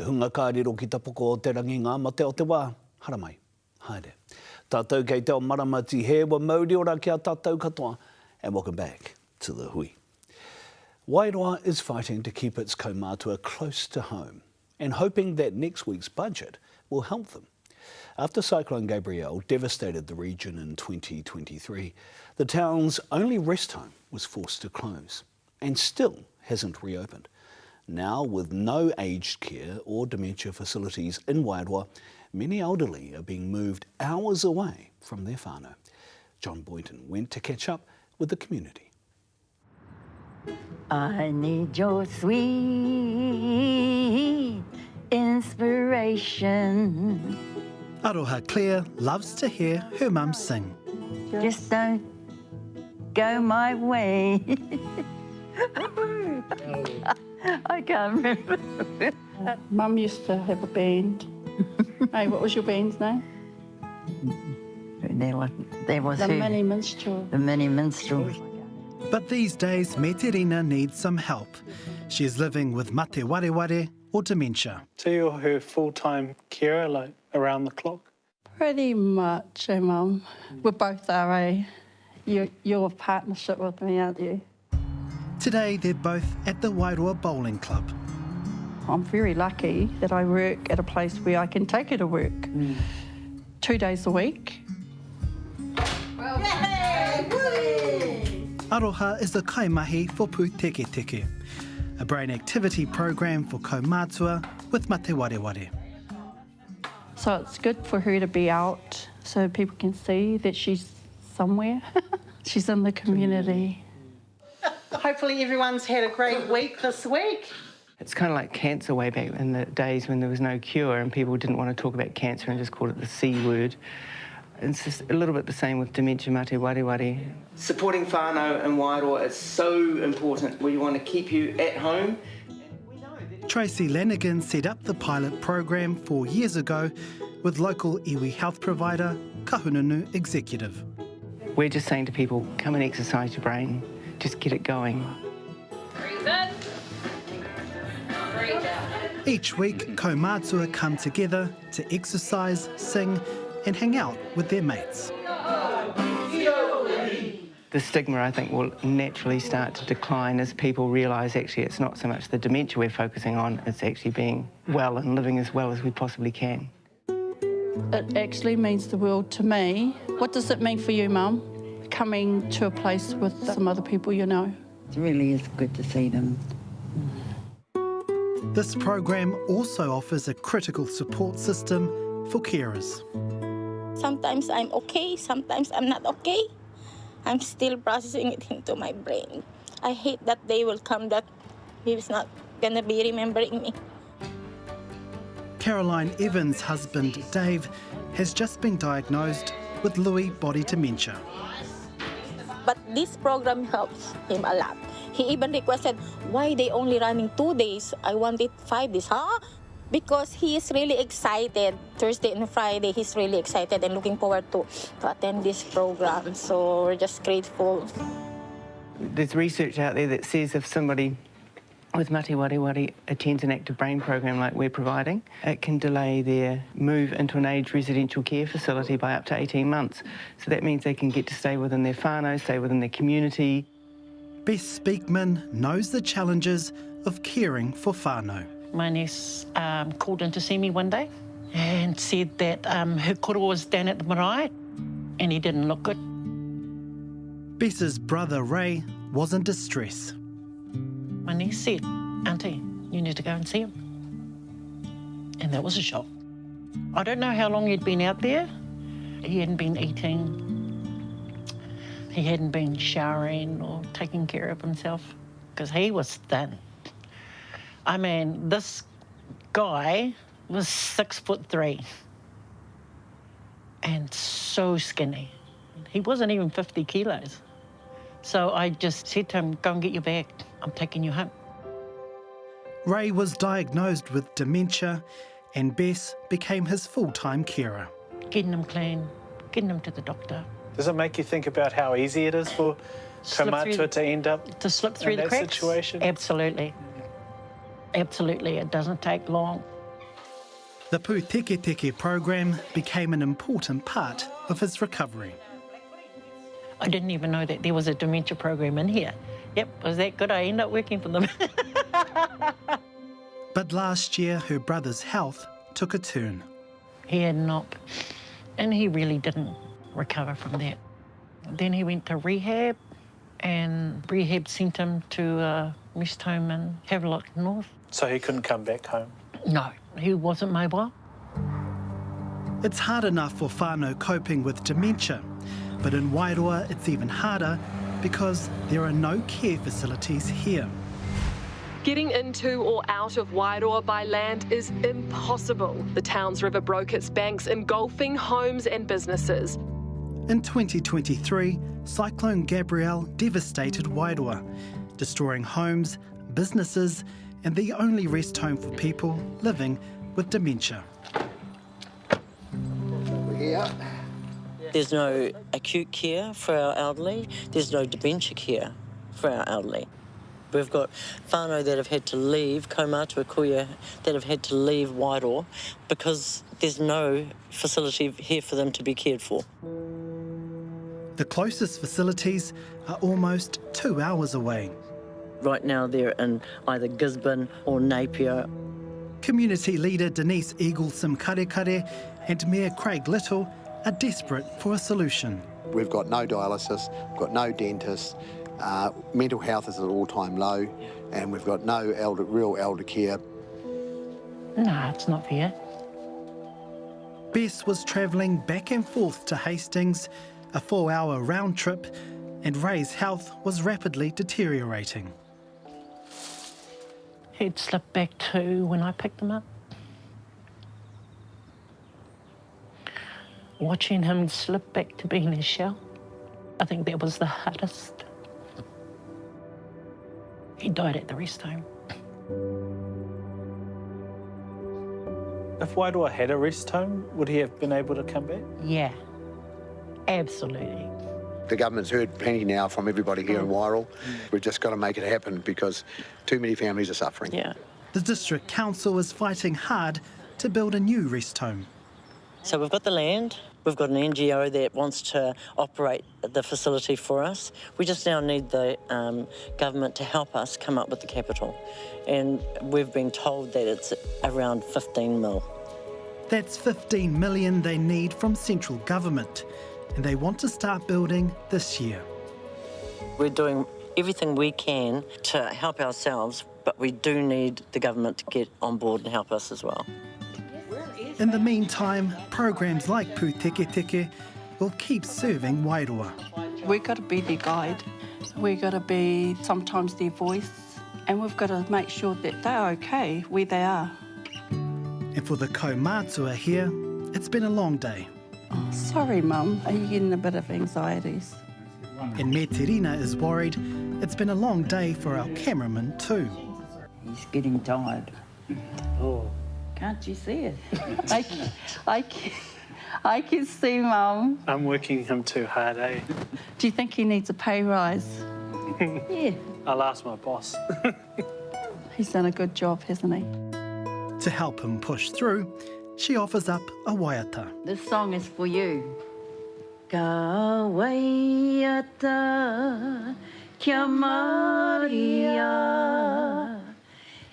Te hunga kāriro ki tapoko o te ranginga ma te o te wā, hara mai, haere. Tātou kei te o maramati he wa mauri ora ki a tātou katoa, and welcome back to the Hui. Wairoa is fighting to keep its kaumātua close to home and hoping that next week's budget will help them. After Cyclone Gabrielle devastated the region in 2023, the town's only rest home was forced to close and still hasn't reopened. Now, with no aged care or dementia facilities in Wairoa, many elderly are being moved hours away from their whānau. John Boynton went to catch up with the community. I need your sweet inspiration. Aroha Claire loves to hear her mum sing. Just don't go my way. I can't remember. Mum used to have a band. Hey, what was your band's name? There was The who? Mini Minstrel. The Mini Minstrel. But these days, Me Terina needs some help. She's living with mate wareware or dementia. So you're her full-time carer, like around the clock? Pretty much, Mum. We both are, eh? You're a partnership with me, aren't you? Today, they're both at the Wairoa Bowling Club. I'm very lucky that I work at a place where I can take her to work 2 days a week. Aroha is the kaimahi for Pu Teke Teke, a brain activity program for kaumātua with mate wareware. So it's good for her to be out so people can see that she's somewhere. She's in the community. Hopefully everyone's had a great week this week. It's kind of like cancer way back in the days when there was no cure and people didn't want to talk about cancer and just called it the C word. It's just a little bit the same with dementia mate wareware. Supporting whānau in Wairoa is so important. We want to keep you at home. Tracy Lanigan set up the pilot program 4 years ago with local iwi health provider Kahununu Executive. We're just saying to people, come and exercise your brain, just get it going. Breathe in. Breathe out. Each week, kaumātua come together to exercise, sing and hang out with their mates. The stigma, I think, will naturally start to decline as people realise actually it's not so much the dementia we're focusing on, it's actually being well and living as well as we possibly can. It actually means the world to me. What does it mean for you, Mum, coming to a place with some other people you know? It really is good to see them. This program also offers a critical support system for carers. Sometimes I'm okay, sometimes I'm not okay. I'm still processing it into my brain. I hate that day will come that he's not gonna be remembering me. Caroline Evans' husband Dave has just been diagnosed with Lewy body dementia. But this program helps him a lot. He even requested, why they only running 2 days? I wanted 5 days, huh? Because he is really excited. Thursday and Friday, he's really excited and looking forward to attend this program. So we're just grateful. There's research out there that says if somebody with mate wareware attends an active brain program like we're providing, it can delay their move into an aged residential care facility by up to 18 months. So that means they can get to stay within their whānau, stay within their community. Bess Speakman knows the challenges of caring for whānau. My niece called in to see me one day and said that her koro was down at the marae and he didn't look good. Bess's brother Ray was in distress. My niece said, Auntie, you need to go and see him. And that was a shock. I don't know how long he'd been out there. He hadn't been eating. He hadn't been showering or taking care of himself because he was thin. I mean, this guy was 6'3" and so skinny. He wasn't even 50 kilos. So I just said to him, go and get your bag. I'm taking you home. Ray was diagnosed with dementia and Bess became his full-time carer. Getting him clean, getting him to the doctor. Does it make you think about how easy it is for kaumātua to end up to slip through in the that cracks? situation? Absolutely. Absolutely, it doesn't take long. The Hui Te Ao program became an important part of his recovery. I didn't even know that there was a dementia program in here. Yep, was that good? I ended up working for them. But last year, her brother's health took a turn. He had an op, and he really didn't recover from that. Then he went to rehab, and rehab sent him to a rest home in Havelock North. So he couldn't come back home? No, he wasn't mobile. It's hard enough for whānau coping with dementia, but in Wairoa it's even harder because there are no care facilities here. Getting into or out of Wairoa by land is impossible. The town's river broke its banks, engulfing homes and businesses. In 2023, Cyclone Gabrielle devastated Wairoa, destroying homes, businesses, and the only rest home for people living with dementia. There's no acute care for our elderly. There's no dementia care for our elderly. We've got whānau that have had to leave, kaumātua kuia, that have had to leave Wairoa because there's no facility here for them to be cared for. The closest facilities are almost 2 hours away. Right now they're in either Gisborne or Napier. Community leader Denise Eagle-Simkarekare and Mayor Craig Little are desperate for a solution. We've got no dialysis, we've got no dentists, mental health is at an all-time low, and we've got no real elder care. No, it's not fair. Bess was travelling back and forth to Hastings, a 4-hour round trip, and Ray's health was rapidly deteriorating. He'd slipped back too when I picked him up. Watching him slip back to being his shell, I think that was the hardest. He died at the rest home. If Wairoa had a rest home, would he have been able to come back? Yeah, absolutely. The government's heard plenty now from everybody here in Wairoa. We've just got to make it happen because too many families are suffering. Yeah. The District Council is fighting hard to build a new rest home. So we've got the land, we've got an NGO that wants to operate the facility for us. We just now need the government to help us come up with the capital. And we've been told that it's around 15 mil. That's 15 million they need from central government, and they want to start building this year. We're doing everything we can to help ourselves, but we do need the government to get on board and help us as well. In the meantime, programs like Hui Te Ao will keep serving Wairoa. We've got to be their guide. We've got to be sometimes their voice, and we've got to make sure that they're okay where they are. And for the kaumātua here, it's been a long day. Oh, sorry, Mum. Are you getting a bit of anxieties? And Me Terina is worried it's been a long day for our cameraman too. He's getting tired. Oh. Can't you see it? I can see, Mum. I'm working him too hard, eh? Do you think he needs a pay rise? Yeah. I'll ask my boss. He's done a good job, hasn't he? To help him push through, she offers up a waiata. This song is for you. Ka waiata kia Maria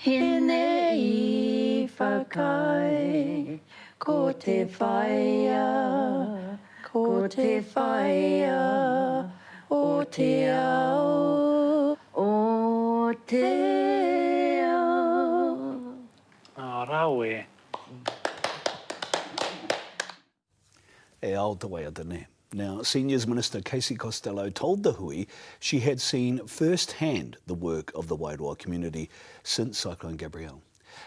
he nei whakai ko te whaia o te ao o te ao. Oh, rawe. E ao te waiata ne. Now, Seniors Minister Casey Costello told the Hui she had seen firsthand the work of the Wairoa community since Cyclone Gabrielle.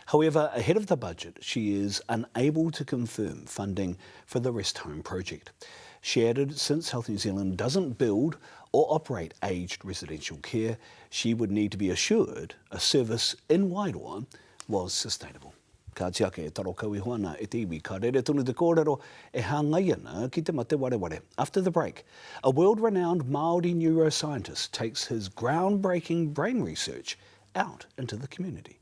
However, ahead of the budget, she is unable to confirm funding for the Rest Home project. She added since Health New Zealand doesn't build or operate aged residential care, she would need to be assured a service in Wairoa was sustainable. Ka tiake e taro kau I hoana e te iwi, ka rere tunu te kōrero e hāngai ana ki te mate wareware. After the break, a world-renowned Māori neuroscientist takes his groundbreaking brain research out into the community.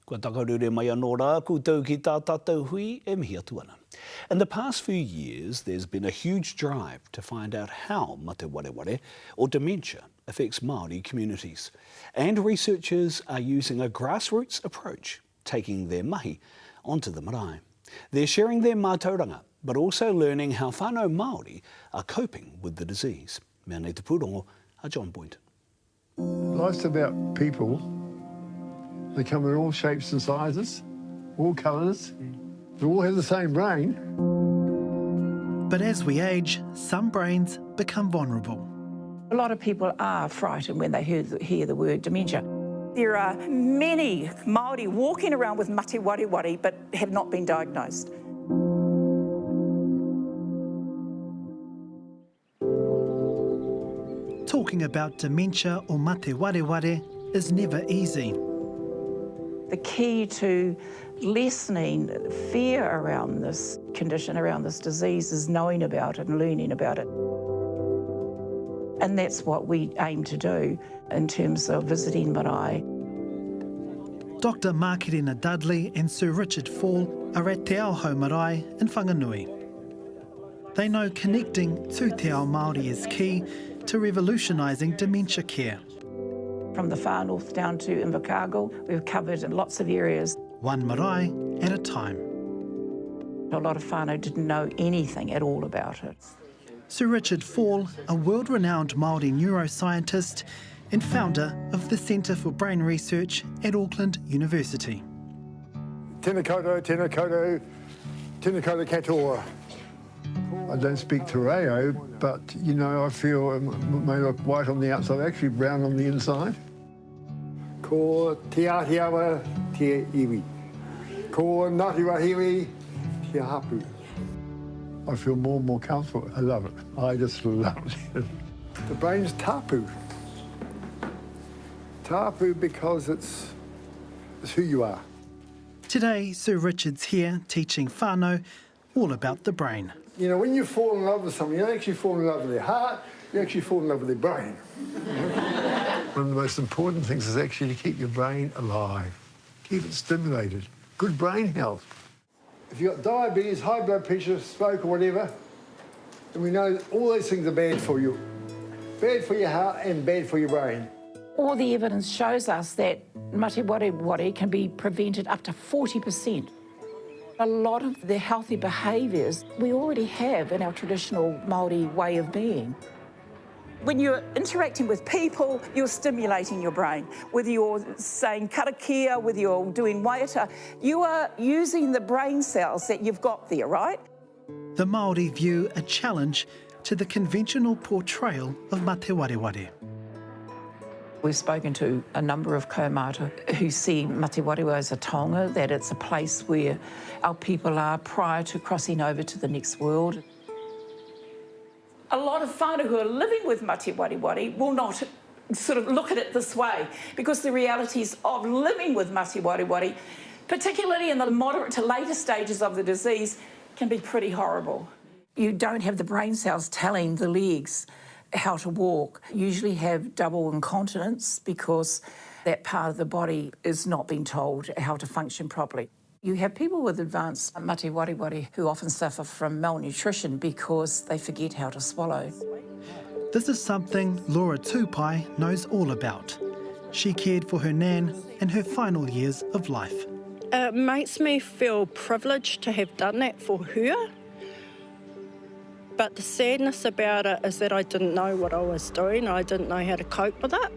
Kua takarure mai anō rā, koutou ki tā tātou hui e mihi atu ana. In the past few years, there's been a huge drive to find out how mate wareware, or dementia, affects Māori communities. And researchers are using a grassroots approach, taking their mahi onto the marae. They're sharing their mātauranga, but also learning how whānau Māori are coping with the disease. Mea nei te pūrongo a John Boynton. Life's about people. They come in all shapes and sizes, all colours. They all have the same brain. But as we age, some brains become vulnerable. A lot of people are frightened when they hear the word dementia. There are many Māori walking around with mate wareware but have not been diagnosed. Talking about dementia or mate wareware is never easy. The key to lessening fear around this condition, around this disease, is knowing about it and learning about it. And that's what we aim to do in terms of visiting marae. Dr Mākirina Dudley and Sir Richard Fall are at Te Ao Hau Marae in Whanganui. They know connecting to Te Ao Māori is key to revolutionising dementia care. From the far north down to Invercargill, we've covered lots of areas. One marae at a time. A lot of whānau didn't know anything at all about it. Sir Richard Fall, a world-renowned Māori neuroscientist and founder of the Centre for Brain Research at Auckland University. Tēnā koutou, tēnā koutou, tēnā koutou katoa. I don't speak te reo, but, you know, I feel it may look white on the outside, actually brown on the inside. Ko te āhiawa, te iwi. Ko ngāti wahiwi, te hapu. I feel more and more comfortable. I love it. I just love it. The brain's tapu. Tapu because it's who you are. Today, Sir Richard's here teaching whānau all about the brain. You know, when you fall in love with someone, you don't actually fall in love with their heart, you actually fall in love with their brain. One of the most important things is actually to keep your brain alive, keep it stimulated, good brain health. If you've got diabetes, high blood pressure, smoke or whatever, then we know that all those things are bad for you. Bad for your heart and bad for your brain. All the evidence shows us that mate wareware can be prevented up to 40%. A lot of the healthy behaviours we already have in our traditional Māori way of being. When you're interacting with people, you're stimulating your brain. Whether you're saying karakia, whether you're doing waiata, you are using the brain cells that you've got there, right? The Māori view a challenge to the conventional portrayal of mate wareware. We've spoken to a number of kaumata who see mate wareware as a taonga, that it's a place where our people are prior to crossing over to the next world. A lot of whānau who are living with mate wareware will not sort of look at it this way, because the realities of living with mate wareware, particularly in the moderate to later stages of the disease, can be pretty horrible. You don't have the brain cells telling the legs how to walk. You usually have double incontinence because that part of the body is not being told how to function properly. You have people with advanced mate wareware who often suffer from malnutrition because they forget how to swallow. This is something Laura Tupai knows all about. She cared for her nan in her final years of life. It makes me feel privileged to have done that for her. But the sadness about it is that I didn't know what I was doing. I didn't know how to cope with it.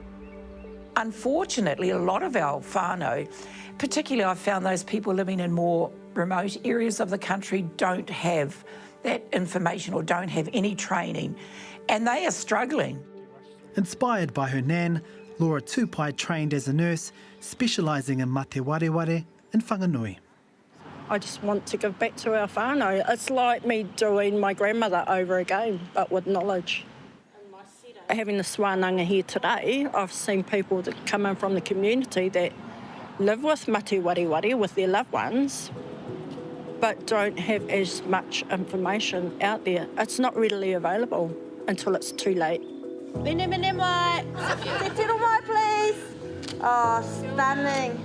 Unfortunately, a lot of our whānau, particularly I've found those people living in more remote areas of the country, don't have that information or don't have any training, and they are struggling. Inspired by her nan, Laura Tupai trained as a nurse, specialising in mate wareware in Whanganui. I just want to give back to our whānau. It's like me doing my grandmother over again, but with knowledge. Having this wānanga here today, I've seen people that come in from the community that live with mate wareware with their loved ones, but don't have as much information out there. It's not readily available until it's too late. Mene mai. Te tiro mai, please. Oh, stunning.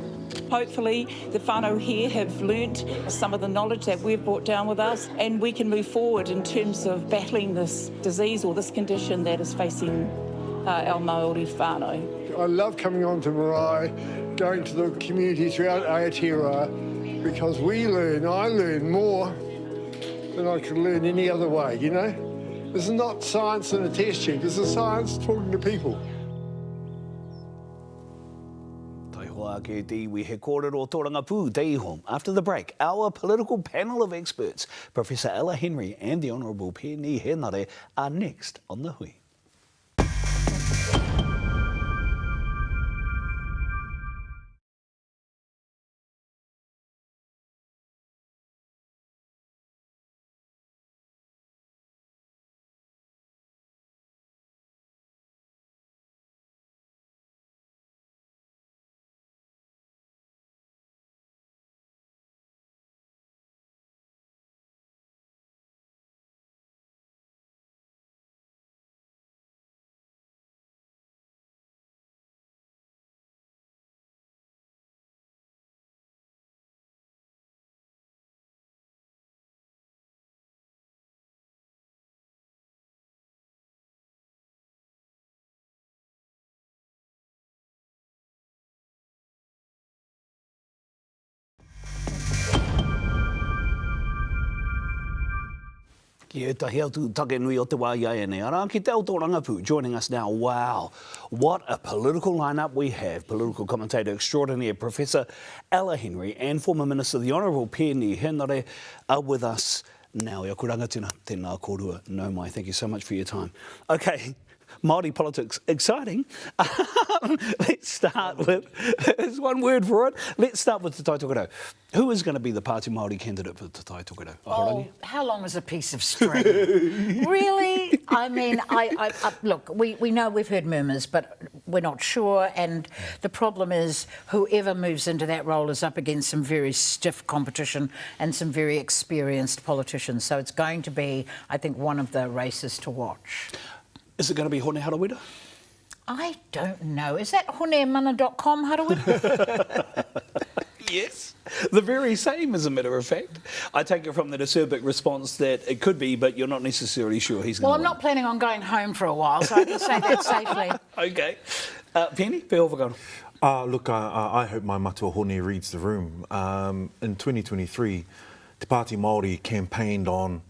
Hopefully the whānau here have learnt some of the knowledge that we've brought down with us, and we can move forward in terms of battling this disease or this condition that is facing our Māori whānau. I love coming on to Marae, going to the community throughout Aotearoa, because I learn more than I could learn any other way, you know? This is not science in a test tube, this is science talking to people. We he kōrero tōranga pū te iho. After the break, our political panel of experts, Professor Ella Henry and the Honourable Penny Henare, are next on the Hui. Kia tahi atu take nui o te wā iai nei. Ara ki te ao tō Rangapu joining us now. Wow, what a political lineup we have. Political commentator extraordinaire Professor Ella Henry and former Minister the Honourable Penny Henare are with us now. Ia kuranga tēnā kōrua no mai. Thank you so much for your time. Okay. Māori politics, exciting. Let's start with, there's one word for it. Let's start with Te Tai Tokerau. Who is going to be the Pāti Māori candidate for Te Tai Tokerau? Oh, how long is a piece of string? Really? I mean, look, we know we've heard murmurs, but we're not sure. And the problem is whoever moves into that role is up against some very stiff competition and some very experienced politicians. So it's going to be, I think, one of the races to watch. Is it going to be Hone Harawira? I don't know. Is that honemana.com Harawira? Yes, the very same, as a matter of fact. I take it from the acerbic response that it could be, but you're not necessarily sure he's going to Well, I'm not planning on going home for a while, so I can say that safely. Okay. Penny, pē hova karo? Look, I hope my matua Hone reads the room. In 2023, Te Pāti Māori campaigned on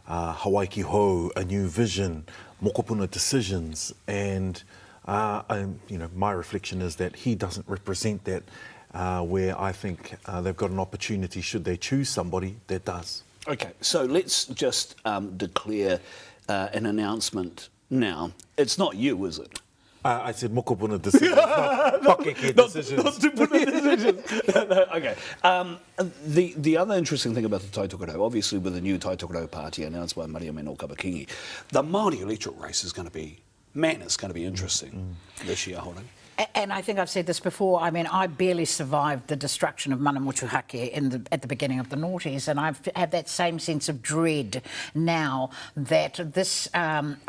Hawaii ki hou, a new vision, mokopuna decisions, and my reflection is that he doesn't represent that, where I think they've got an opportunity should they choose somebody that does. Okay, so let's just declare an announcement now. It's not you, is it? I said mokopuna decisions, not pakeke decisions. Not tupuna decisions. No, okay. The other interesting thing about the Tai Tokerau, obviously with the new Tai Tokerau party announced by Maria Meno Kapakingi, the Māori electoral race is going to be, it's going to be interesting this year, Horan. And I think I've said this before, I mean, I barely survived the destruction of Mana Motuhake at the beginning of the noughties, and I have that same sense of dread now that this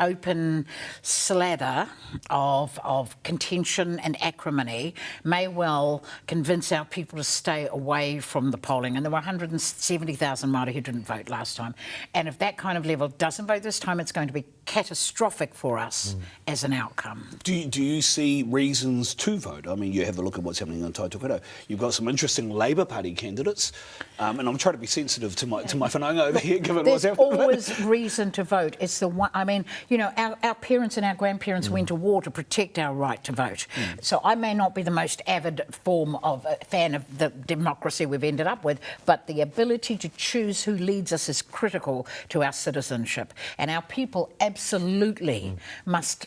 open slather of contention and acrimony may well convince our people to stay away from the polling. And there were 170,000 Māori who didn't vote last time. And if that kind of level doesn't vote this time, it's going to be catastrophic for us as an outcome. Do you see reasons to vote? I mean, you have a look at what's happening in Tai Tokerau. You've got some interesting Labour Party candidates, and I'm trying to be sensitive to my whananga over here, given what's happening. There's always reason to vote. It's the one. I mean, you know, our parents and our grandparents went to war to protect our right to vote. So I may not be the most avid fan of the democracy we've ended up with, but the ability to choose who leads us is critical to our citizenship, and our people absolutely must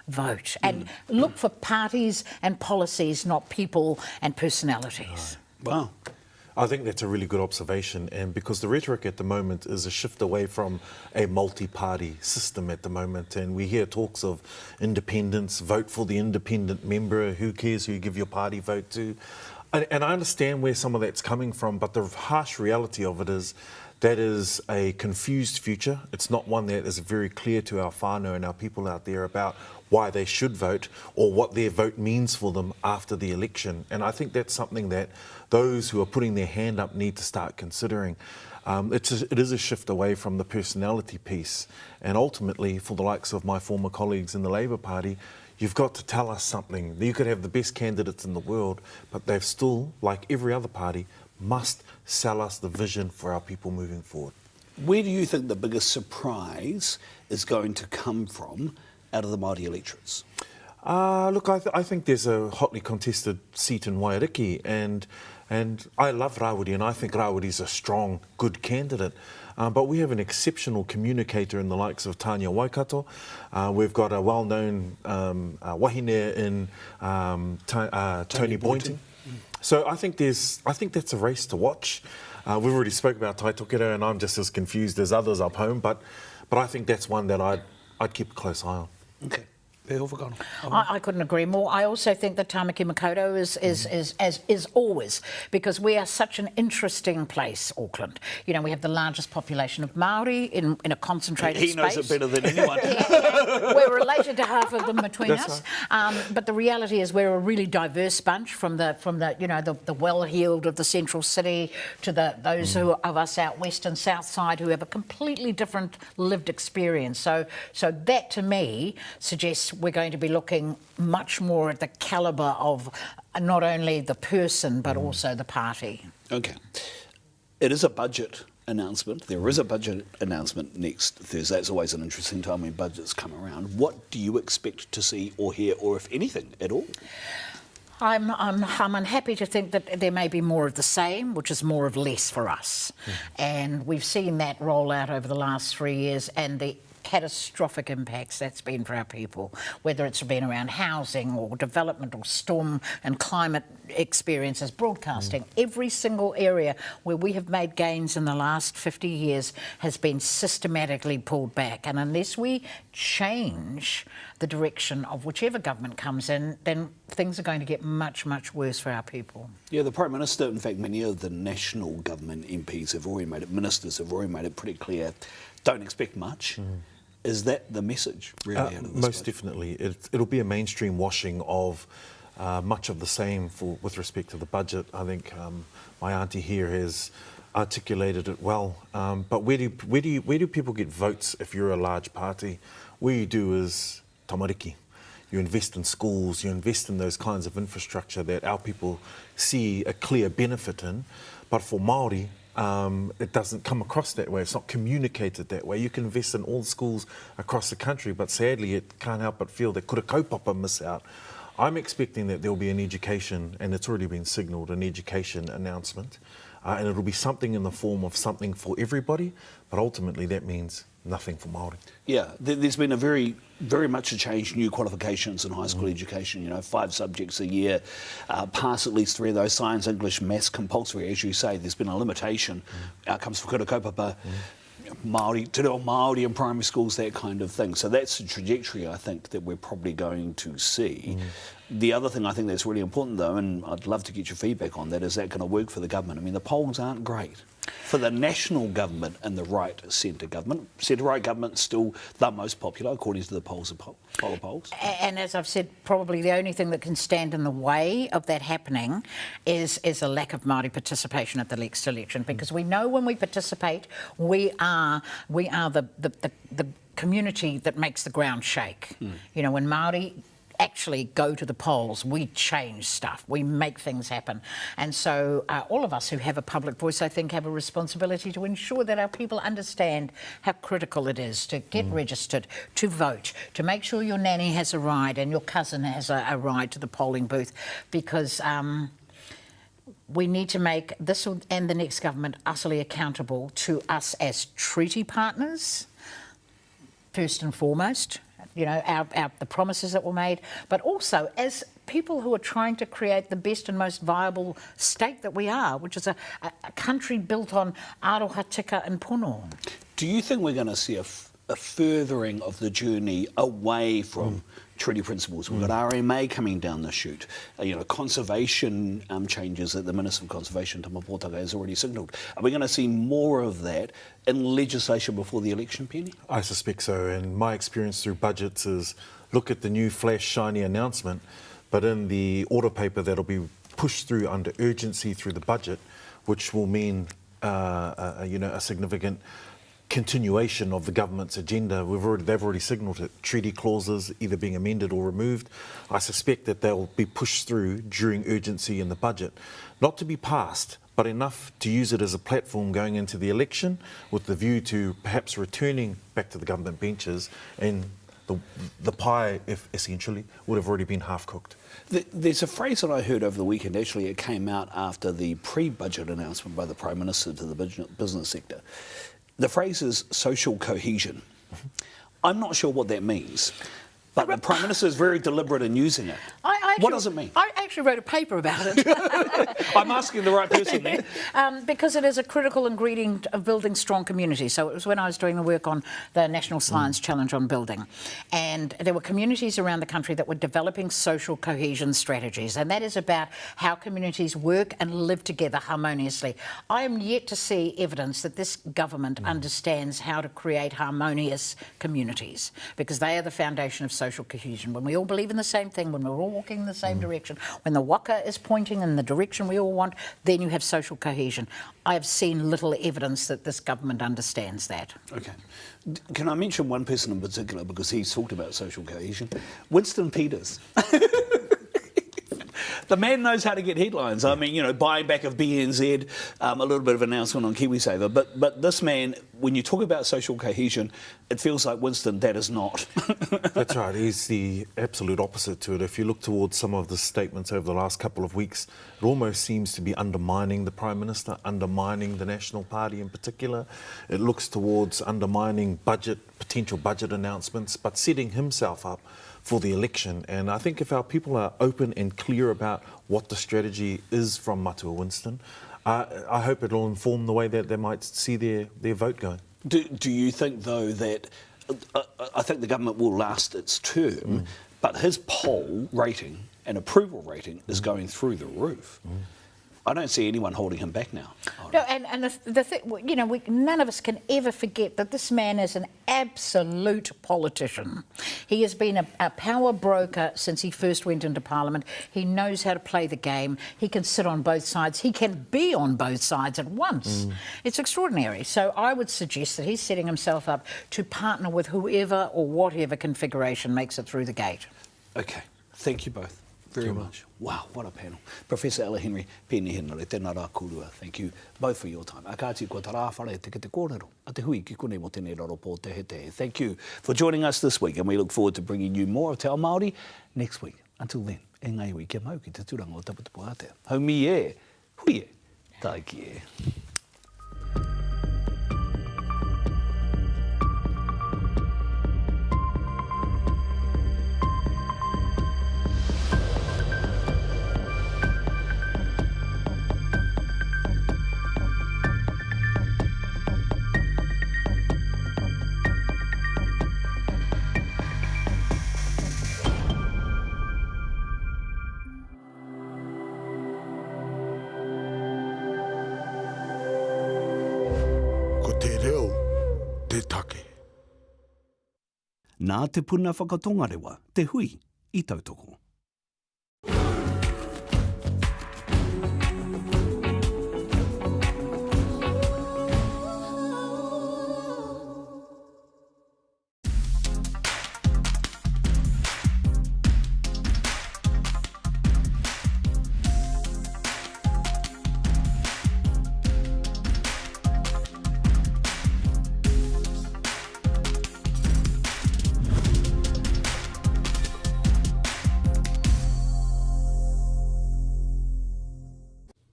vote and look for parties and policies, not people and personalities. Wow. I think that's a really good observation, and because the rhetoric at the moment is a shift away from a multi-party system at the moment, and we hear talks of independence, vote for the independent member, who cares who you give your party vote to. And I understand where some of that's coming from, but the harsh reality of it is that is a confused future. It's not one that is very clear to our whānau and our people out there about why they should vote or what their vote means for them after the election. And I think that's something that those who are putting their hand up need to start considering. It is a shift away from the personality piece, and ultimately for the likes of my former colleagues in the Labour Party, you've got to tell us something. You could have the best candidates in the world, but they've still, like every other party, must sell us the vision for our people moving forward. Where do you think the biggest surprise is going to come from out of the Māori electorates? Look, I think there's a hotly contested seat in Wairiki, and I love Rawiri, and I think Rawiri's a strong, good candidate. But we have an exceptional communicator in the likes of Tanya Waikato. We've got a well-known wahine in Tony Boynton. So I think that's a race to watch. We've already spoke about Tai Tokero, and I'm just as confused as others up home. But I think that's one that I'd keep a close eye on. Okay. I couldn't agree more. I also think that Tāmaki Makaurau is always, because we are such an interesting place, Auckland. You know, we have the largest population of Māori in a concentrated space. He knows it better than anyone. We're related to half of them between us. Right. But the reality is we're a really diverse bunch, from the you know, the well-heeled of the central city to those who of us out west and south side who have a completely different lived experience. So that to me suggests we're going to be looking much more at the calibre of not only the person but also the party. Okay. It is a budget announcement. There is a budget announcement next Thursday. It's always an interesting time when budgets come around. What do you expect to see or hear, or if anything at all? I'm unhappy to think that there may be more of the same, which is more of less for us. And we've seen that roll out over the last 3 years, and the catastrophic impacts that's been for our people, whether it's been around housing or development or storm and climate experiences, broadcasting. Every single area where we have made gains in the last 50 years has been systematically pulled back. And unless we change the direction of whichever government comes in, then things are going to get much, much worse for our people. Yeah, the Prime Minister, in fact, many of the national government MPs have already made it, ministers have already made it pretty clear, don't expect much. Is that the message, really? Out of this most definitely. It'll be a mainstream washing of much of the same with respect to the budget. I think my auntie here has articulated it well. But where do people get votes if you're a large party? What you do is tamariki. You invest in schools, you invest in those kinds of infrastructure that our people see a clear benefit in. But for Māori, it doesn't come across that way. It's not communicated that way. You can invest in all schools across the country, but sadly it can't help but feel that kura kaupapa miss out. I'm expecting that there'll be an education, and it's already been signalled, an education announcement, and it'll be something in the form of something for everybody, but ultimately that means nothing for Māori. Yeah, there's been a very much a change, new qualifications in high school education, you know, 5 subjects a year, pass at least 3 of those, science, English, maths, compulsory, as you say. There's been a limitation, outcomes for kura kaupapa, Māori, te reo Māori in primary schools, that kind of thing. So that's the trajectory I think that we're probably going to see. The other thing I think that's really important though, and I'd love to get your feedback on that, is that going to work for the government? I mean, the polls aren't great. For the national government and the right centre government, centre-right government is still the most popular according to the polls, poll polls. And as I've said, probably the only thing that can stand in the way of that happening is a lack of Māori participation at the next election, because we know when we participate, we are the community that makes the ground shake. You know, when Māori actually go to the polls, we change stuff, we make things happen. And so all of us who have a public voice, I think, have a responsibility to ensure that our people understand how critical it is to get registered, to vote, to make sure your nanny has a ride and your cousin has a ride to the polling booth, because we need to make this and the next government utterly accountable to us as treaty partners, first and foremost. You know, the promises that were made, but also as people who are trying to create the best and most viable state that we are, which is a country built on aroha tika and pono. Do you think we're going to see a furthering of the journey away from treaty principles. We've got RMA coming down the chute. Conservation changes that the Minister of Conservation, Tama Pōtaka, has already signalled. Are we going to see more of that in legislation before the election, Penny? I suspect so, and my experience through budgets is look at the new flash shiny announcement, but in the order paper that'll be pushed through under urgency through the budget, which will mean a significant continuation of the government's agenda. They've already signalled it. Treaty clauses either being amended or removed. I suspect that they'll be pushed through during urgency in the budget, not to be passed, but enough to use it as a platform going into the election, with the view to perhaps returning back to the government benches, and the pie, if essentially, would have already been half cooked. There's a phrase that I heard over the weekend. Actually, it came out after the pre-budget announcement by the Prime Minister to the business sector. The phrase is social cohesion. I'm not sure what that means, but the Prime Minister is very deliberate in using it. What does it mean? I actually wrote a paper about it. I'm asking the right person there. Because it is a critical ingredient of building strong communities. So it was when I was doing the work on the National Science Challenge on Building. And there were communities around the country that were developing social cohesion strategies. And that is about how communities work and live together harmoniously. I am yet to see evidence that this government understands how to create harmonious communities, because they are the foundation of social cohesion. When we all believe in the same thing, when we're all walking in the same direction, when the waka is pointing in the direction we all want, then you have social cohesion. I have seen little evidence that this government understands that. Okay. Can I mention one person in particular, because he's talked about social cohesion? Winston Peters. The man knows how to get headlines. I mean, buying back of BNZ, a little bit of announcement on KiwiSaver. But this man, when you talk about social cohesion, it feels like Winston, that is not. That's right. He's the absolute opposite to it. If you look towards some of the statements over the last couple of weeks, it almost seems to be undermining the Prime Minister, undermining the National Party in particular. It looks towards undermining potential budget announcements, but setting himself up for the election. And I think if our people are open and clear about what the strategy is from Matua Winston, I hope it'll inform the way that they might see their vote going. Do you think, though, that I think the government will last its term, but his poll rating and approval rating is going through the roof? I don't see anyone holding him back now. No, and the thing, none of us can ever forget that this man is an absolute politician. He has been a power broker since he first went into Parliament. He knows how to play the game. He can sit on both sides. He can be on both sides at once. It's extraordinary. So I would suggest that he's setting himself up to partner with whoever or whatever configuration makes it through the gate. Okay. Thank you both very much. Wow, what a panel. Professor Ella Henry, Penny Henry, tēnā rā kurua. Thank you both for your time. Akāti ko tā rā whare te te kōrero. A te hui ki kone mo tēnei raro pō te he te. Thank you for joining us this week, and we look forward to bringing you more of Te Ao Māori next week. Until then, e ngai hui kia mau ki te turanga o Taputapu Atea. Haumi e, hui e, tai ki e. Nā te puna whakatongarewa, te hui I tautoko.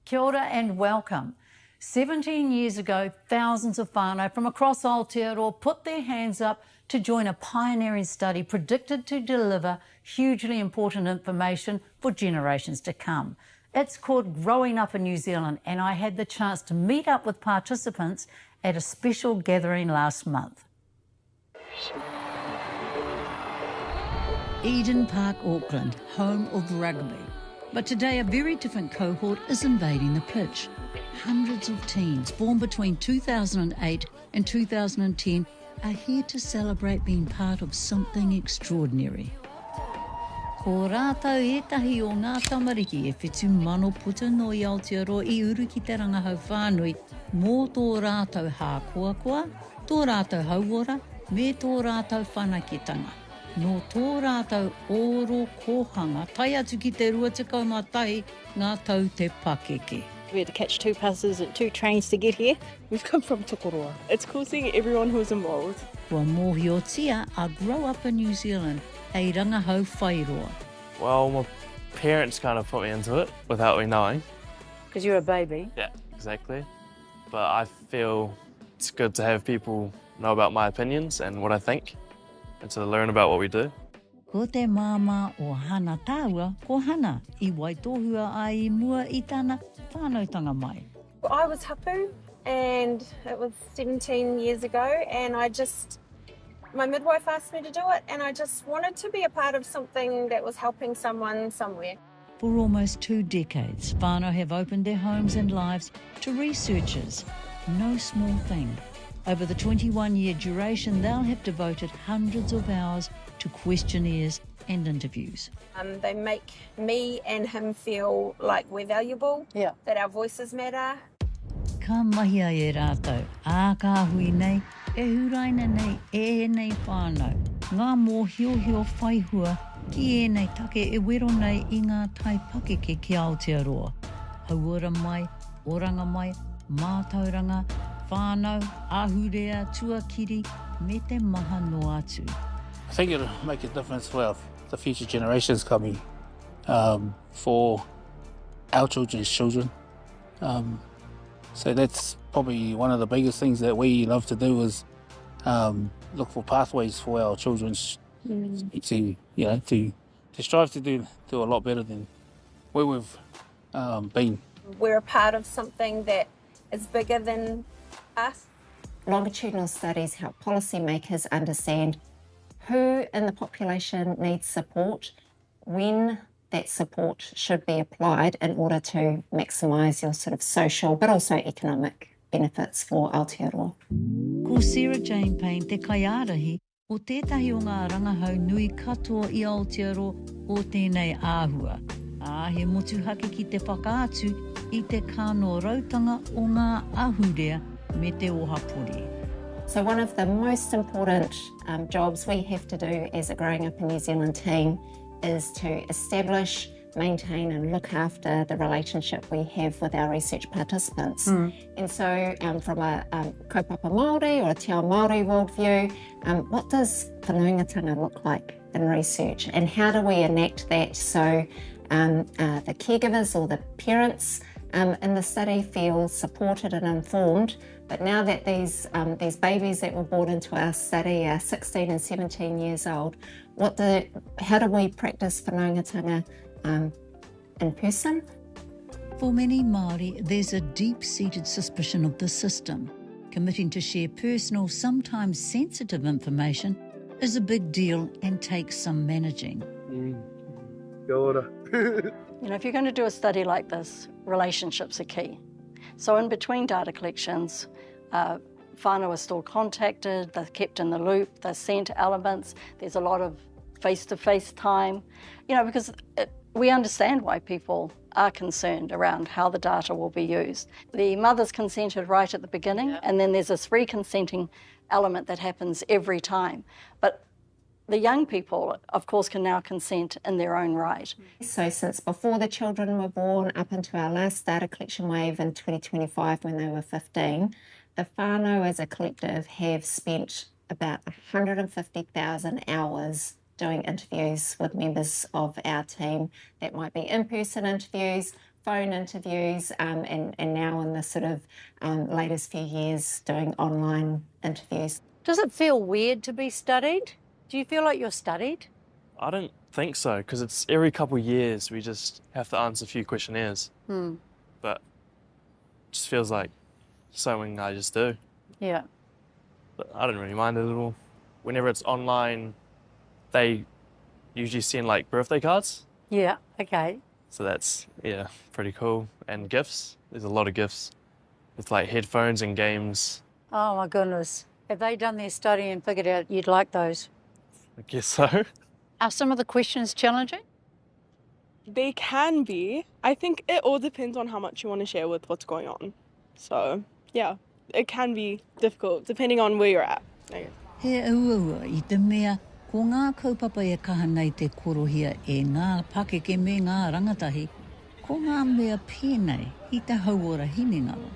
Kia ora and welcome. 17 years ago, thousands of whānau from across Aotearoa put their hands up to join a pioneering study predicted to deliver hugely important information for generations to come. It's called Growing Up in New Zealand, and I had the chance to meet up with participants at a special gathering last month. Eden Park, Auckland, home of rugby. But today a very different cohort is invading the pitch. Hundreds of teens born between 2008 and 2010 are here to celebrate being part of something extraordinary. Ko rātou etahi o ngā tamariki e whetū mano puta no i Aotearoa I uru ki te rangahau whānui mō tō rātou hākoakoa, tō rātou hauora, me tō rātou whanaketanga. No tō rātou oro kohanga, tai atu ki te rua tekau mā tahi ngā tau te pakeke. We had to catch 2 buses and 2 trains to get here. We've come from Tokoroa. It's cool seeing everyone who's involved. Kua mōhi o tia, I grow up in New Zealand, hei rangahau Wairoa. Well, my parents kind of put me into it without me knowing. Because you're a baby. Yeah, exactly. But I feel it's good to have people know about my opinions and what I think, and to learn about what we do. Ko te māma o hana tāua, ko hana I waitohua ai mua I tāna whānautanga mai. I was hapu, and it was 17 years ago, and my midwife asked me to do it, and I just wanted to be a part of something that was helping someone somewhere. For almost 2 decades, whānau have opened their homes and lives to researchers. No small thing. Over the 21-year duration, they'll have devoted hundreds of hours to questionnaires and interviews. They make me and him feel like we're valuable, that our voices matter. Ka mahi ai e rātou, ā ka hui nei, e huraina nei, e nei whānau. Ngā mōhiohio whaihua ki e nei take e wero nei I ngā tai pakeke ki Aotearoa. Hauora mai, oranga mai, mātauranga, whānau, ahurea, tuakiri, me te maha no atu. I think it'll make a difference for the future generations coming, for our children's children. So that's probably one of the biggest things that we love to do is look for pathways for our children's to strive to do a lot better than where we've been. We're a part of something that is bigger than us. Longitudinal studies help policymakers understand who in the population needs support, when that support should be applied in order to maximise your sort of social but also economic benefits for Aotearoa. Ko Sarah Jane Payne te kaiarahi o tētahi o ngā rangahau nui katoa I Aotearoa o tēnei āhua. He motu hake ki te whakaatu I te kano rautanga o ngā ahurea me te ohapori. So one of the most important jobs we have to do as a Growing Up in New Zealand team is to establish, maintain and look after the relationship we have with our research participants. And so from a kaupapa Māori or a Te Ao Māori worldview, what does whanaungatanga look like in research and how do we enact that so the caregivers or the parents in the study feel supported and informed. But now that these babies that were born into our study are 16 and 17 years old, how do we practice whanaungatanga in person? For many Māori, there's a deep-seated suspicion of the system. Committing to share personal, sometimes sensitive information is a big deal and takes some managing. If you're going to do a study like this, relationships are key. So in between data collections, whānau are still contacted, they're kept in the loop, they're sent elements, there's a lot of face-to-face time, because we understand why people are concerned around how the data will be used. The mother's consented right at the beginning, and then there's this re-consenting element that happens every time. But the young people, of course, can now consent in their own right. So since before the children were born up into our last data collection wave in 2025 when they were 15, the whānau as a collective have spent about 150,000 hours doing interviews with members of our team. That might be in-person interviews, phone interviews, and now in the sort of latest few years doing online interviews. Does it feel weird to be studied? Do you feel like you're studied? I don't think so, because it's every couple of years we just have to answer a few questionnaires. But it just feels like something I just do. Yeah. But I don't really mind it at all. whenever it's online, they usually send like birthday cards. Yeah, okay. So that's, yeah, pretty cool. And gifts. There's a lot of gifts with like headphones and games. Oh my goodness. Have they done their study and figured out you'd like those? I guess so. Are some of the questions challenging? They can be. I think it all depends on how much you want to share with what's going on. So, yeah, it can be difficult depending on where you're at. He auaua I te mea, ko ngā kaupapa e kaha nei te korohia e ngā pakeke me ngā rangatahi, ko ngā mea pēnei I te hauora hinengaro.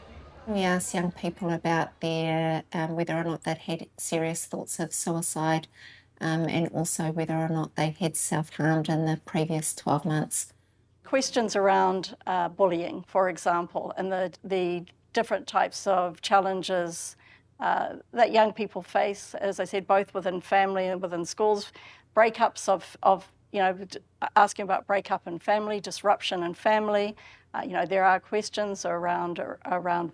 We asked young people about their whether or not they'd had serious thoughts of suicide, and also whether or not they had self-harmed in the previous 12 months. Questions around bullying, for example, and the different types of challenges that young people face, as I said, both within family and within schools, breakups of asking about breakup in family, disruption in family. There are questions around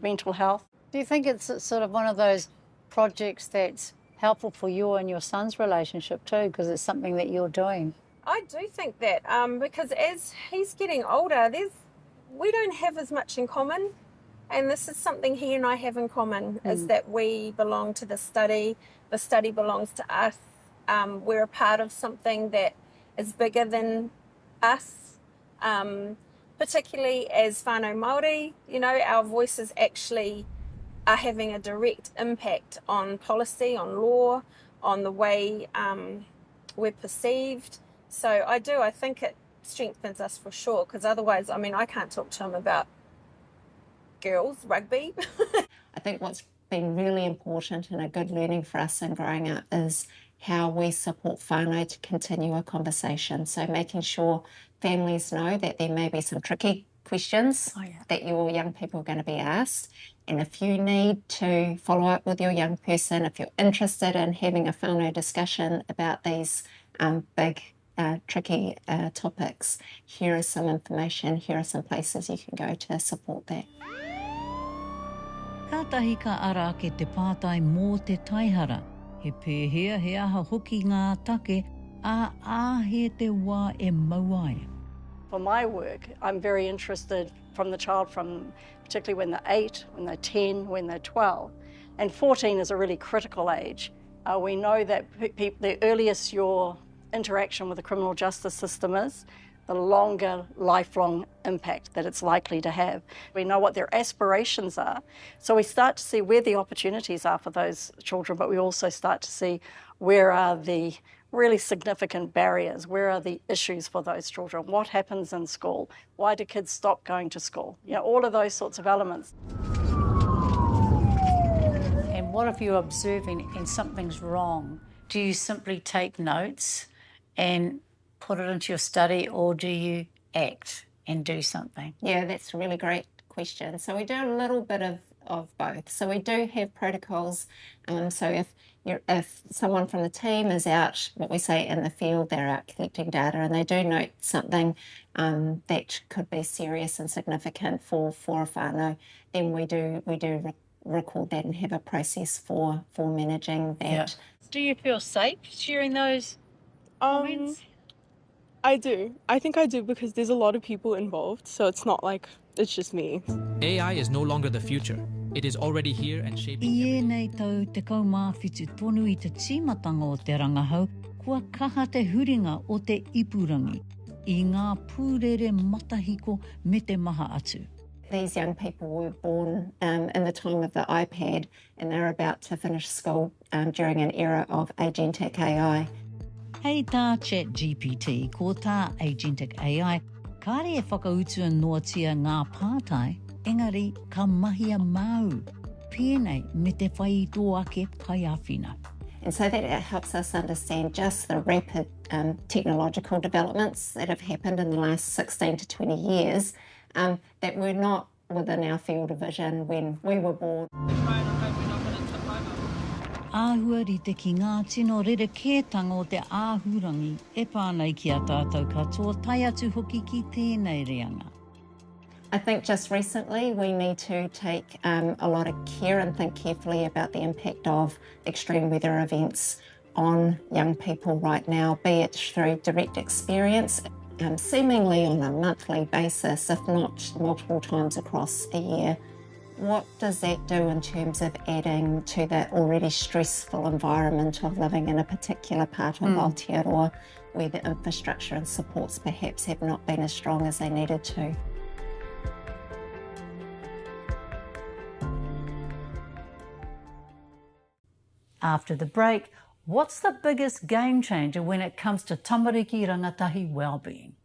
mental health. Do you think it's sort of one of those projects that's helpful for you and your son's relationship too, because it's something that you're doing? I do think that because as he's getting older, we don't have as much in common, and this is something he and I have in common, is that we belong to the study belongs to us, we're a part of something that is bigger than us, particularly as whānau Māori, our voices actually are having a direct impact on policy, on law, on the way we're perceived. So I think it strengthens us for sure, because otherwise, I can't talk to him about girls, rugby. I think what's been really important and a good learning for us in growing up is how we support whānau to continue a conversation. So making sure families know that there may be some tricky questions that your young people are going to be asked. And if you need to follow up with your young person, if you're interested in having a whānau discussion about these big, tricky topics, here is some information, here are some places you can go to support that. Kātahi ka ara ke te pātai mō te taihara. He pēhea he aha hoki ngā take, he te wā e mauai. For my work, I'm very interested from the child particularly when they're 8, when they're 10, when they're 12. And 14 is a really critical age. We know that the earliest your interaction with the criminal justice system is, the longer lifelong impact that it's likely to have. We know what their aspirations are, so we start to see where the opportunities are for those children, but we also start to see where are the really significant barriers, where are the issues for those children, what happens in school, why do kids stop going to school, all of those sorts of elements. And what if you're observing and something's wrong? Do you simply take notes and put it into your study, or do you act and do something? Yeah, that's a really great question. So we do a little bit of both. So we do have protocols. So if someone from the team is out, what we say in the field, they're out collecting data and they do note something that could be serious and significant for a whānau, then we do record that and have a process for managing that. Yeah. Do you feel safe sharing those comments? I do. I think I do, because there's a lot of people involved, so it's not like it's just me. AI is no longer the future. It is already here and shaping everything. Nei tau te kaumāwhitu tonu I te tīmatanga o te rangahau, kua kaha te huringa o te ipurangi, I ngā pūrere matahiko me te maha atu. These young people were born in the time of the iPad, and they're about to finish school during an era of agentic AI. Hei tā ChatGPT, ko tā agentic AI, kāre e whakautua noatia ngā pātai, engari ka mahia mau, pēnei me te whai tō ake kai āwhina. And so that it helps us understand just the rapid technological developments that have happened in the last 16 to 20 years that were not within our field of vision when we were born. Āhuari te ki ngā tino rerekētanga o te āhurangi e pānei ki a tātou katoa, tai atu hoki ki tēnei reanga. I think just recently we need to take a lot of care and think carefully about the impact of extreme weather events on young people right now, be it through direct experience, seemingly on a monthly basis, if not multiple times across a year. What does that do in terms of adding to the already stressful environment of living in a particular part of Aotearoa where the infrastructure and supports perhaps have not been as strong as they needed to? After the break, what's the biggest game changer when it comes to tamariki rangatahi wellbeing?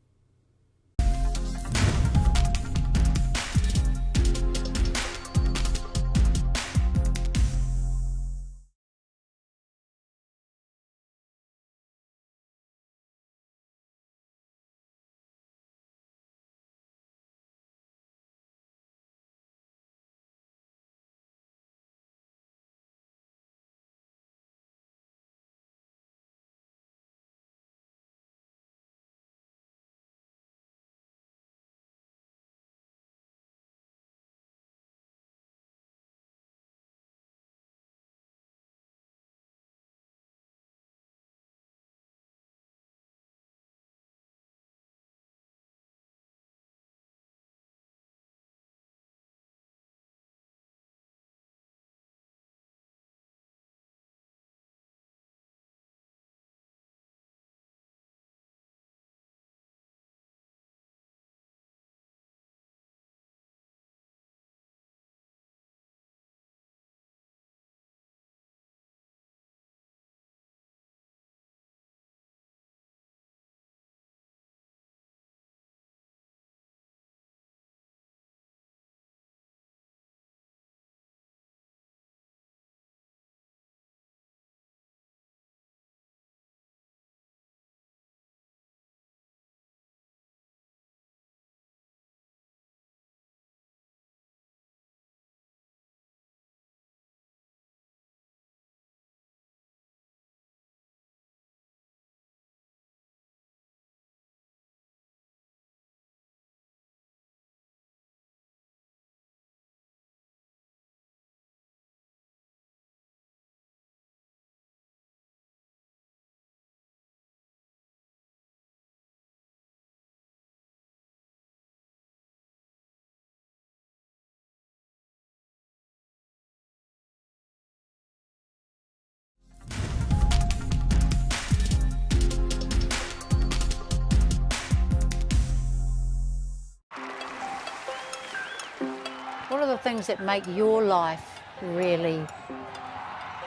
What are the things that make your life really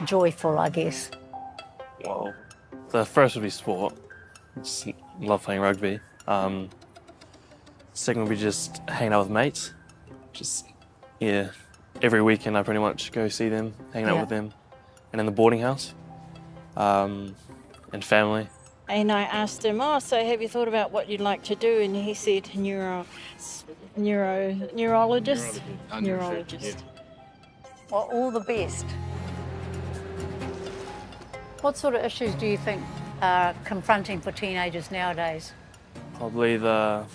joyful, I guess? Well, the first would be sport. Just love playing rugby. Second would be just hanging out with mates. Just, yeah, every weekend I pretty much go see them, hang out with them. And in the boarding house, and family. And I asked him, oh, so have you thought about what you'd like to do? And he said neurologist. Neurologist. Well, all the best. What sort of issues do you think are confronting for teenagers nowadays? Probably the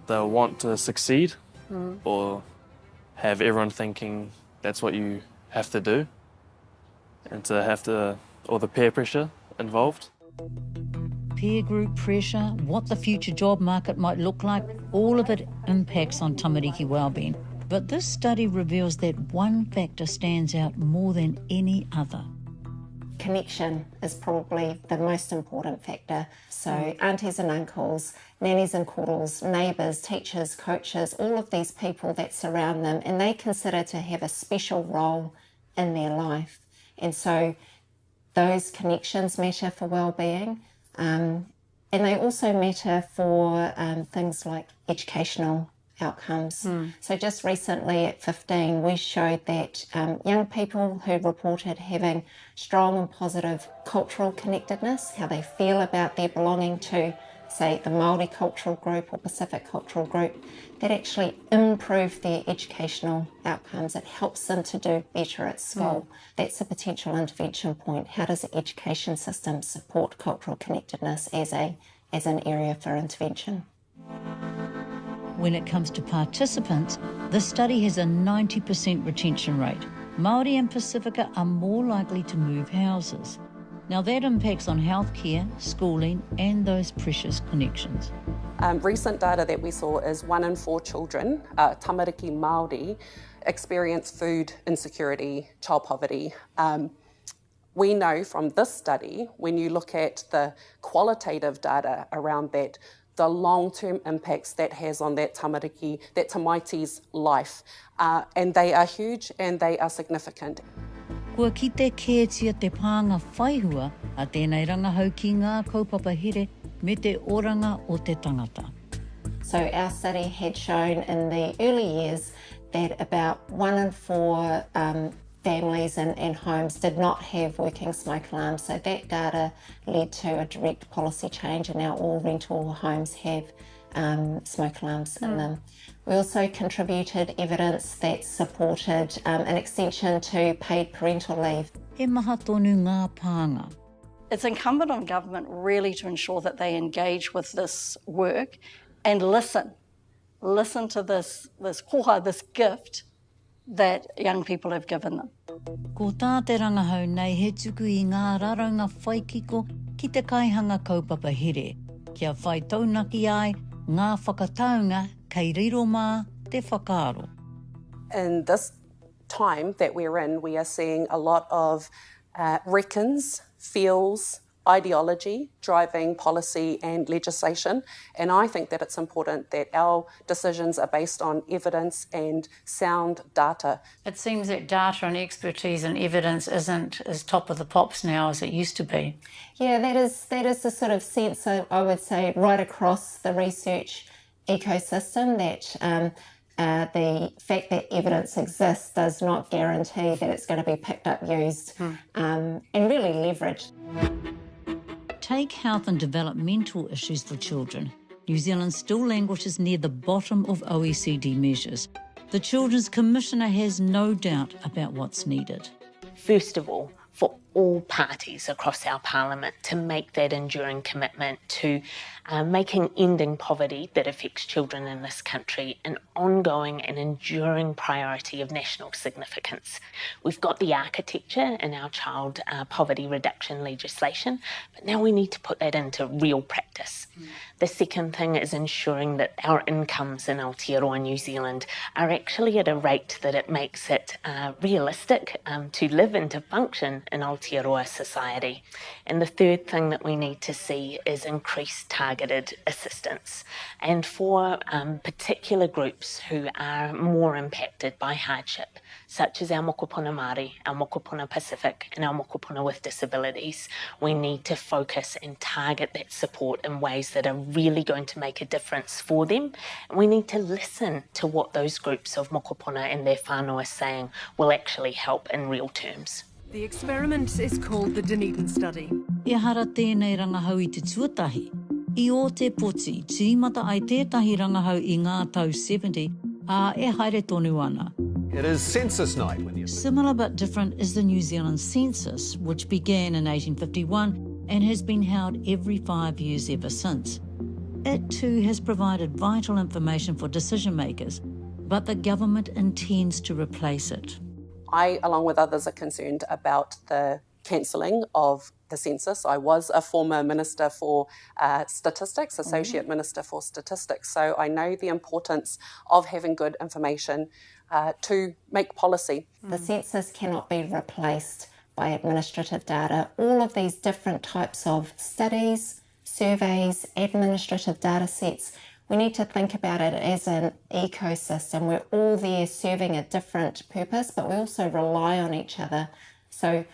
want to succeed or have everyone thinking that's what you have to do and to have to, or the peer pressure involved. Peer group pressure, what the future job market might look like, all of it impacts on tamariki wellbeing. But this study reveals that one factor stands out more than any other. Connection is probably the most important factor. So aunties and uncles, nannies and korals, neighbours, teachers, coaches, all of these people that surround them, and they consider to have a special role in their life. And so those connections matter for well-being, and they also matter for things like educational outcomes. So just recently at 15, we showed that young people who reported having strong and positive cultural connectedness, how they feel about their belonging to, say, the Māori cultural group or Pacific cultural group, that actually improve their educational outcomes. It helps them to do better at school. That's a potential intervention point. How does the education system support cultural connectedness as an area for intervention? When it comes to participants, the study has a 90% retention rate. Māori and Pacifica are more likely to move houses. Now that impacts on healthcare, schooling and those precious connections. Recent data that we saw is 1 in 4 children, tamariki Māori, experience food insecurity, child poverty. We know from this study, when you look at the qualitative data around that, the long-term impacts that has on that tamariki, that tamaiti's life, and they are huge and they are significant. Kua kite kētia te pānga whaihua a tēnei rangahau ki ngā kaupapa here me te oranga o te tangata. So our study had shown in the early years that about 1 in 4 families and homes did not have working smoke alarms. So that data led to a direct policy change, and now all rental homes have smoke alarms in them. We also contributed evidence that supported an extension to paid parental leave. He maha tonu ngā pānga. It's incumbent on government really to ensure that they engage with this work and listen to this koha, this gift that young people have given them. Ko tā te rangahau nei he tuku I ngā raraunga whaikiko ki te kaihanga kaupapa here. Kia whai taunaki ai ngā whakataunga kei riro mā te whakaaro. In this time that we're in, we are seeing a lot of reckons, feels, ideology driving policy and legislation, and I think that it's important that our decisions are based on evidence and sound data. It seems that data and expertise and evidence isn't as top of the pops now as it used to be. Yeah, that is the sort of sense, I would say, right across the research ecosystem, that the fact that evidence exists does not guarantee that it's going to be picked up, used and really leveraged. Take health and developmental issues for children. New Zealand still languishes near the bottom of OECD measures. The Children's Commissioner has no doubt about what's needed. First of all, for all parties across our parliament to make that enduring commitment to making ending poverty that affects children in this country an ongoing and enduring priority of national significance. We've got the architecture in our child poverty reduction legislation, but now we need to put that into real practice. The second thing is ensuring that our incomes in Aotearoa New Zealand are actually at a rate that it makes it realistic to live and to function in Aotearoa society. And the third thing that we need to see is increased targeted assistance. And for particular groups who are more impacted by hardship, such as our mokopuna Māori, our mokopuna Pacific, and our mokopuna with disabilities, we need to focus and target that support in ways that are really going to make a difference for them. And we need to listen to what those groups of mokopuna and their whānau are saying will actually help in real terms. The experiment is called the Dunedin Study. E hara tēnei rangahau I te tuatahi. I o te poti, tīmata ai tētahi rangahau I ngā tau 70, a e haere tonu ana. It is census night. Similar but different is the New Zealand census, which began in 1851 and has been held every 5 years ever since. It too has provided vital information for decision makers, but the government intends to replace it. I, along with others, are concerned about the cancelling of the census. I was a former Minister for Statistics, Associate Minister for Statistics, so I know the importance of having good information to make policy. The census cannot be replaced by administrative data. All of these different types of studies, surveys, administrative data sets, we need to think about it as an ecosystem. We're all there serving a different purpose, but we also rely on each other. So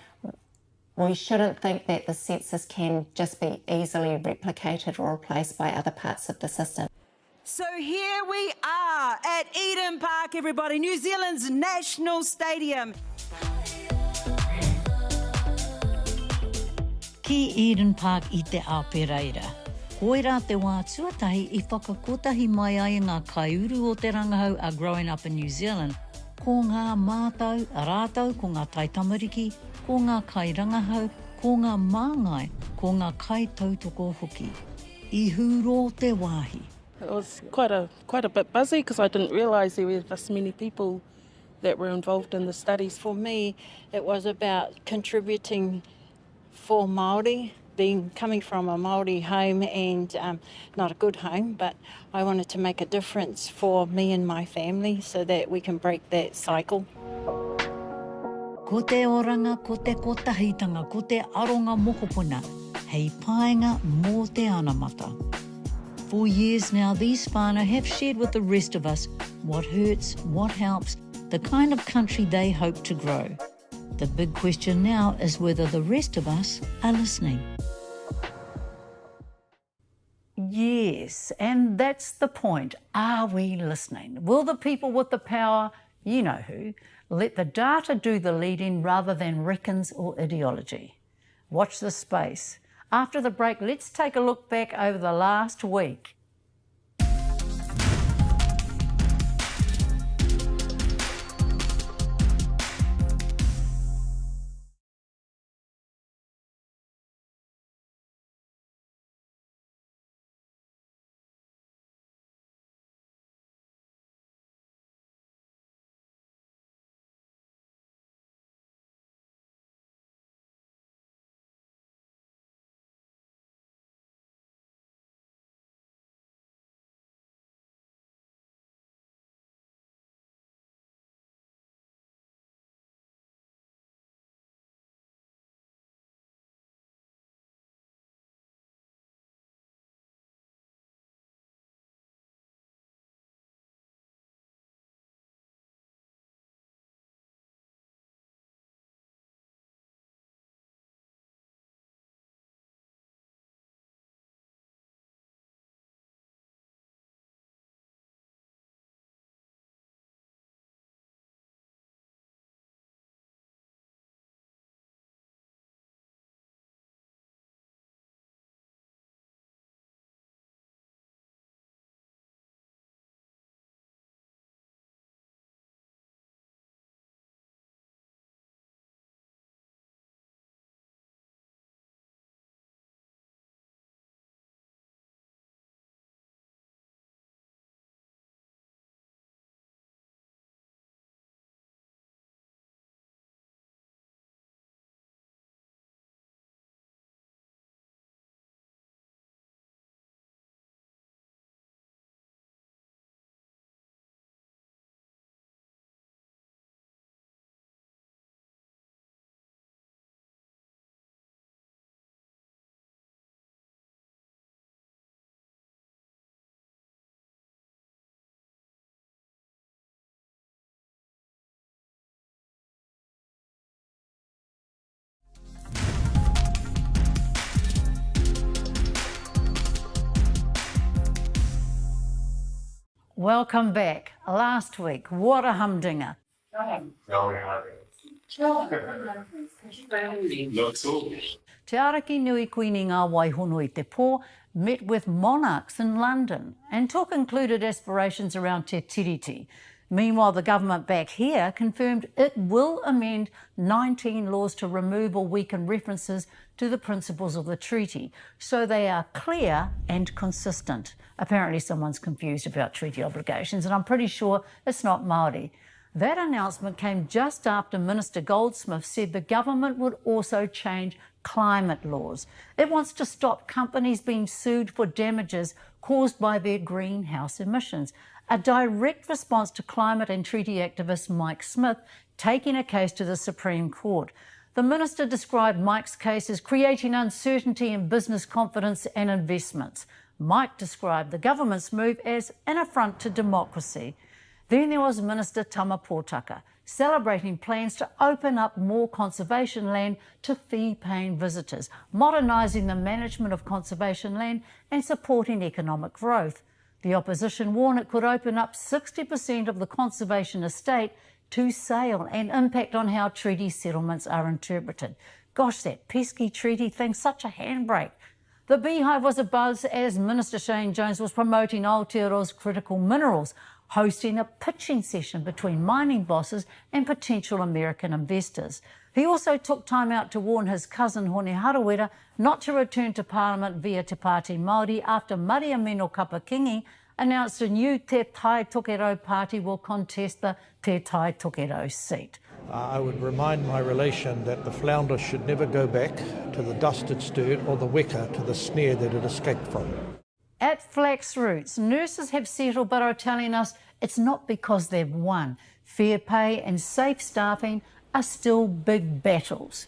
we shouldn't think that the census can just be easily replicated or replaced by other parts of the system. So here we are at Eden Park, everybody, New Zealand's national stadium. Ki Eden Park I te ao Pereira. Koira te wā tuatahi I whakakotahi mai ai ngā kaiuru o te rangahau are growing up in New Zealand. Ko ngā mātau, rātau, ko ngā taitamariki, ko ngā kai rangahau, ko ngā māngai, ko ngā kai tautoko hoki. I huro te wāhi. It was quite a bit busy because I didn't realise there were this many people that were involved in the studies. For me, it was about contributing for Māori, coming from a Māori home and not a good home, but I wanted to make a difference for me and my family so that we can break that cycle. Ko te oranga, ko te kotahitanga, ko te aronga mokopuna, hei paenga mō te anamata. For years now, these whānau have shared with the rest of us what hurts, what helps, the kind of country they hope to grow. The big question now is whether the rest of us are listening. Yes, and that's the point. Are we listening? Will the people with the power, you know who, let the data do the leading rather than reckons or ideology? Watch this space. After the break, let's take a look back over the last week. Welcome back. Last week, what a humdinger. Te Araki Nui Kuini ngā Waihonui Te Pō met with monarchs in London and talk included aspirations around te tiriti. Meanwhile, the government back here confirmed it will amend 19 laws to remove or weaken references to the principles of the treaty, so they are clear and consistent. Apparently someone's confused about treaty obligations, and I'm pretty sure it's not Māori. That announcement came just after Minister Goldsmith said the government would also change climate laws. It wants to stop companies being sued for damages caused by their greenhouse emissions, a direct response to climate and treaty activist Mike Smith taking a case to the Supreme Court. The minister described Mike's case as creating uncertainty in business confidence and investments. Mike described the government's move as an affront to democracy. Then there was Minister Tama Pōtaka, celebrating plans to open up more conservation land to fee-paying visitors, modernising the management of conservation land and supporting economic growth. The opposition warned it could open up 60% of the conservation estate to sale and impact on how treaty settlements are interpreted. Gosh, that pesky treaty thing, such a handbrake. The Beehive was abuzz as Minister Shane Jones was promoting Aotearoa's critical minerals, hosting a pitching session between mining bosses and potential American investors. He also took time out to warn his cousin Hone Harawira not to return to Parliament via Te Pāti Māori after Maria Mino Kapakingi announced a new Te Tai Tokerau party will contest the Te Tai Tokerau seat. I would remind my relation that the flounder should never go back to the dust it stirred or the weka to the snare that it escaped from. At Flax Roots, nurses have settled but are telling us it's not because they've won. Fair pay and safe staffing are still big battles.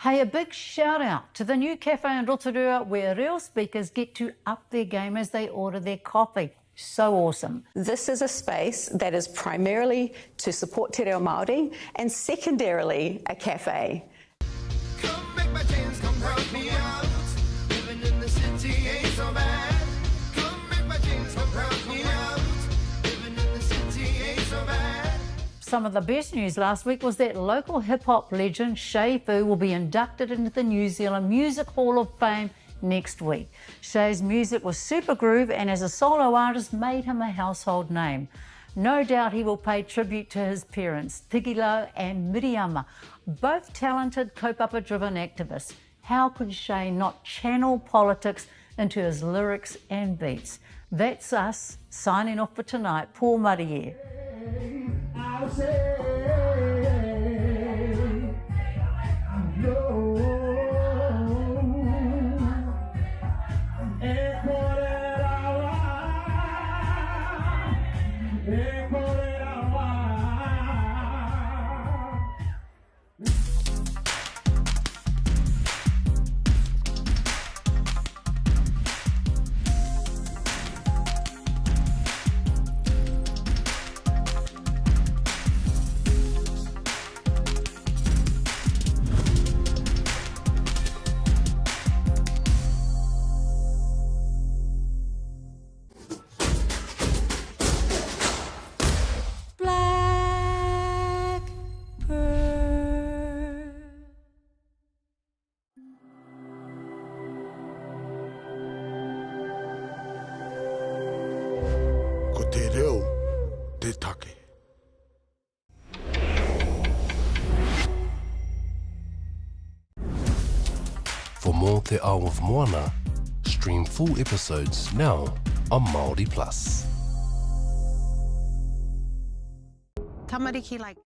Hey, a big shout out to the new cafe in Rotorua where real speakers get to up their game as they order their coffee. So awesome. This is a space that is primarily to support Te Reo Māori and secondarily a cafe. Come make my chains, come help me out. Living in the city ain't so bad. Come make my chains, come help me out. Living in the city ain't so bad. Some of the best news last week was that local hip-hop legend Shay Fu will be inducted into the New Zealand Music Hall of Fame next week. Shay's music was super groove and as a solo artist made him a household name. No doubt he will pay tribute to his parents, Tigilo and Miriama, both talented kaupapa-driven activists. How could Shay not channel politics into his lyrics and beats? That's us, signing off for tonight. Paul Muddy here. I'll say, no. For more Te Ao of Moana, stream full episodes now on Māori Plus. Tamariki like